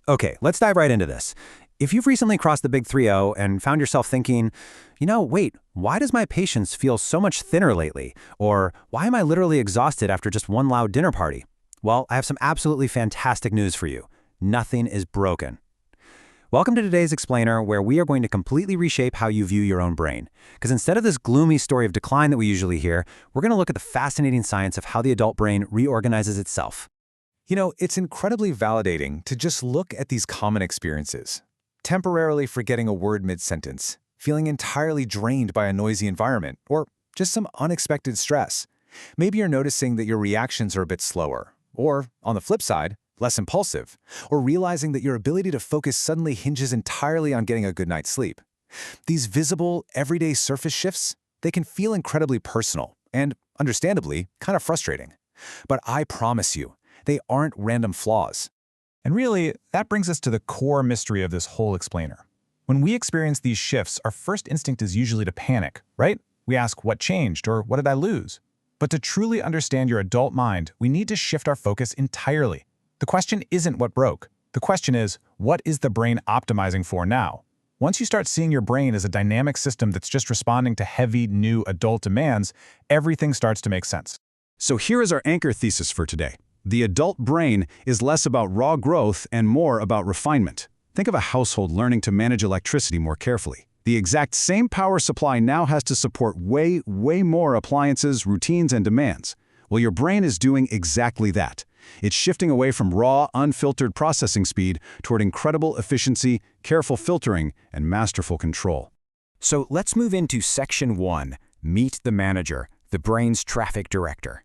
Okay, let's dive right into this. If you've recently crossed the big 3-0 and found yourself thinking, wait, why does my patience feel so much thinner lately? Or why am I literally exhausted after just one loud dinner party? Well, I have some absolutely fantastic news for you. Nothing is broken. Welcome to today's Explainer, where we are going to completely reshape how you view your own brain. Because instead of this gloomy story of decline that we usually hear, we're going to look at the fascinating science of how the adult brain reorganizes itself. It's incredibly validating to just look at these common experiences. Temporarily forgetting a word mid-sentence, feeling entirely drained by a noisy environment, or just some unexpected stress. Maybe you're noticing that your reactions are a bit slower, or, on the flip side, less impulsive, or realizing that your ability to focus suddenly hinges entirely on getting a good night's sleep. These visible, everyday surface shifts, they can feel incredibly personal and, understandably, kind of frustrating. But I promise you, they aren't random flaws. And really, that brings us to the core mystery of this whole explainer. When we experience these shifts, our first instinct is usually to panic, right? We ask, what changed, or what did I lose? But to truly understand your adult mind, we need to shift our focus entirely. The question isn't what broke. The question is, what is the brain optimizing for now? Once you start seeing your brain as a dynamic system that's just responding to heavy, new adult demands, everything starts to make sense. So here is our anchor thesis for today. The adult brain is less about raw growth and more about refinement. Think of a household learning to manage electricity more carefully. The exact same power supply now has to support way more appliances, routines, and demands. Well, your brain is doing exactly that. It's shifting away from raw, unfiltered processing speed toward incredible efficiency, careful filtering, and masterful control. So let's move into Section 1, Meet the Manager, the brain's traffic director.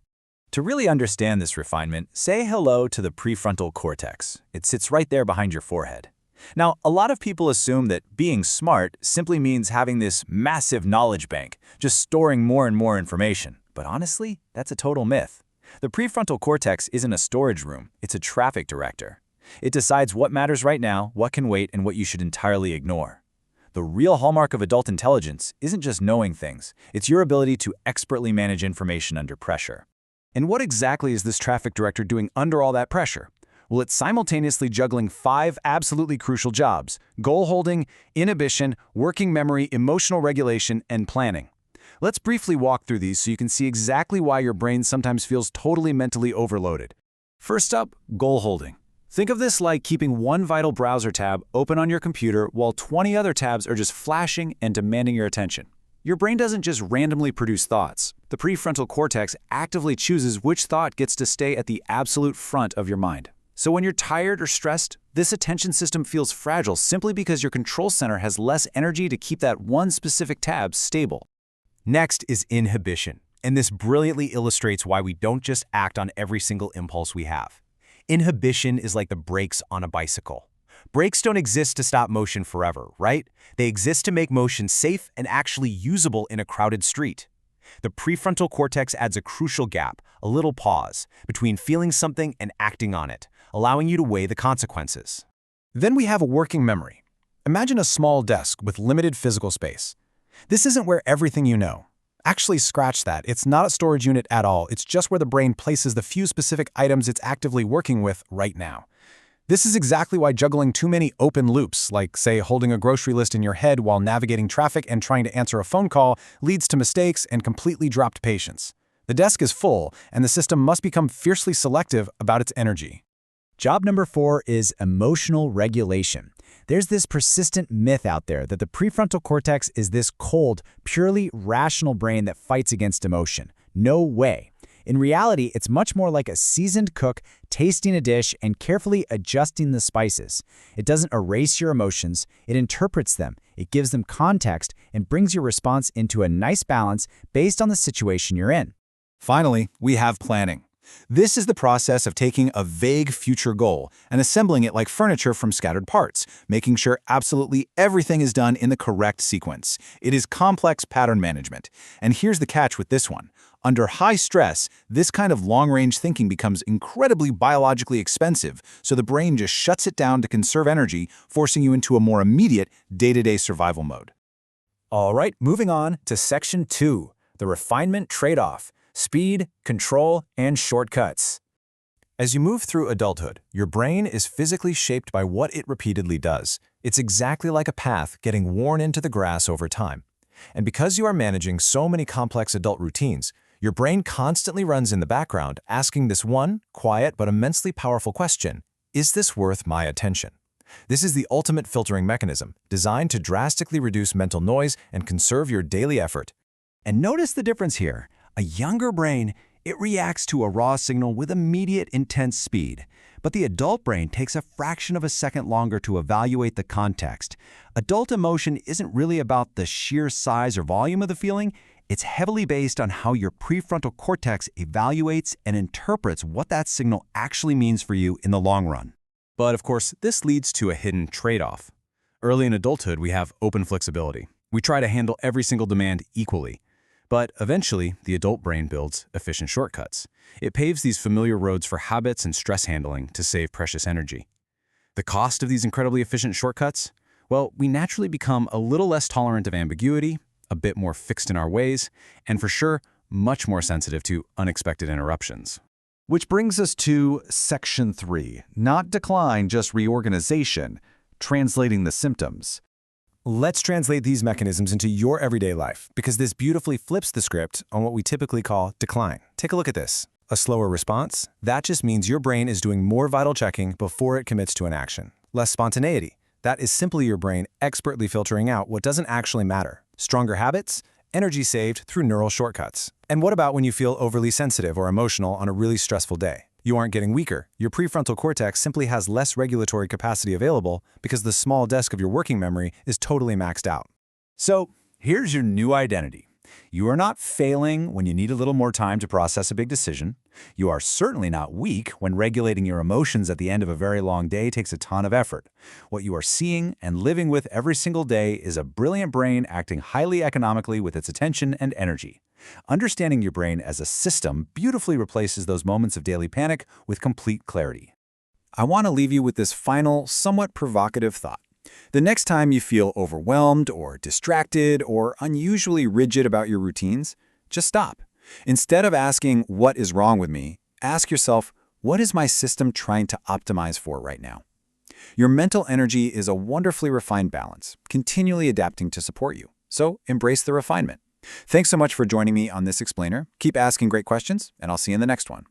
To really understand this refinement, say hello to the prefrontal cortex. It sits right there behind your forehead. Now, a lot of people assume that being smart simply means having this massive knowledge bank, just storing more and more information. But honestly, that's a total myth. The prefrontal cortex isn't a storage room, it's a traffic director. It decides what matters right now, what can wait, and what you should entirely ignore. The real hallmark of adult intelligence isn't just knowing things, it's your ability to expertly manage information under pressure. And what exactly is this traffic director doing under all that pressure? Well, it's simultaneously juggling 5 absolutely crucial jobs: goal holding, inhibition, working memory, emotional regulation, and planning. Let's briefly walk through these so you can see exactly why your brain sometimes feels totally mentally overloaded. First up, goal holding. Think of this like keeping one vital browser tab open on your computer while 20 other tabs are just flashing and demanding your attention. Your brain doesn't just randomly produce thoughts. The prefrontal cortex actively chooses which thought gets to stay at the absolute front of your mind. So when you're tired or stressed, this attention system feels fragile simply because your control center has less energy to keep that one specific tab stable. Next is inhibition, and this brilliantly illustrates why we don't just act on every single impulse we have. Inhibition is like the brakes on a bicycle. Brakes don't exist to stop motion forever, right? They exist to make motion safe and actually usable in a crowded street. The prefrontal cortex adds a crucial gap, a little pause, between feeling something and acting on it, allowing you to weigh the consequences. Then we have a working memory. Imagine a small desk with limited physical space. This isn't where everything you know. Actually, scratch that. It's not a storage unit at all. It's just where the brain places the few specific items it's actively working with right now. This is exactly why juggling too many open loops, like, say, holding a grocery list in your head while navigating traffic and trying to answer a phone call, leads to mistakes and completely dropped patience. The desk is full, and the system must become fiercely selective about its energy. Job number 4 is emotional regulation. There's this persistent myth out there that the prefrontal cortex is this cold, purely rational brain that fights against emotion. No way. In reality, it's much more like a seasoned cook tasting a dish and carefully adjusting the spices. It doesn't erase your emotions, it interprets them, it gives them context, and brings your response into a nice balance based on the situation you're in. Finally, we have planning. This is the process of taking a vague future goal and assembling it like furniture from scattered parts, making sure absolutely everything is done in the correct sequence. It is complex pattern management. And here's the catch with this one. Under high stress, this kind of long-range thinking becomes incredibly biologically expensive, so the brain just shuts it down to conserve energy, forcing you into a more immediate day-to-day survival mode. All right, moving on to Section 2, the refinement trade-off: speed, control, and shortcuts. As you move through adulthood, your brain is physically shaped by what it repeatedly does. It's exactly like a path getting worn into the grass over time. And because you are managing so many complex adult routines, your brain constantly runs in the background asking this one, quiet but immensely powerful question: is this worth my attention? This is the ultimate filtering mechanism, designed to drastically reduce mental noise and conserve your daily effort. And notice the difference here. A younger brain, it reacts to a raw signal with immediate, intense speed. But the adult brain takes a fraction of a second longer to evaluate the context. Adult emotion isn't really about the sheer size or volume of the feeling. It's heavily based on how your prefrontal cortex evaluates and interprets what that signal actually means for you in the long run. But of course, this leads to a hidden trade-off. Early in adulthood, we have open flexibility. We try to handle every single demand equally. But eventually, the adult brain builds efficient shortcuts. It paves these familiar roads for habits and stress handling to save precious energy. The cost of these incredibly efficient shortcuts? Well, we naturally become a little less tolerant of ambiguity, a bit more fixed in our ways, and for sure, much more sensitive to unexpected interruptions. Which brings us to Section 3, not decline, just reorganization, translating the symptoms. Let's translate these mechanisms into your everyday life, because this beautifully flips the script on what we typically call decline. Take a look at this. A slower response? That just means your brain is doing more vital checking before it commits to an action. Less spontaneity? That is simply your brain expertly filtering out what doesn't actually matter. Stronger habits? Energy saved through neural shortcuts. And what about when you feel overly sensitive or emotional on a really stressful day? You aren't getting weaker. Your prefrontal cortex simply has less regulatory capacity available because the small disk of your working memory is totally maxed out. So, here's your new identity. You are not failing when you need a little more time to process a big decision. You are certainly not weak when regulating your emotions at the end of a very long day takes a ton of effort. What you are seeing and living with every single day is a brilliant brain acting highly economically with its attention and energy. Understanding your brain as a system beautifully replaces those moments of daily panic with complete clarity. I want to leave you with this final, somewhat provocative thought. The next time you feel overwhelmed or distracted or unusually rigid about your routines, just stop. Instead of asking, "What is wrong with me?" ask yourself, "What is my system trying to optimize for right now?" Your mental energy is a wonderfully refined balance, continually adapting to support you. So embrace the refinement. Thanks so much for joining me on this explainer. Keep asking great questions, and I'll see you in the next one.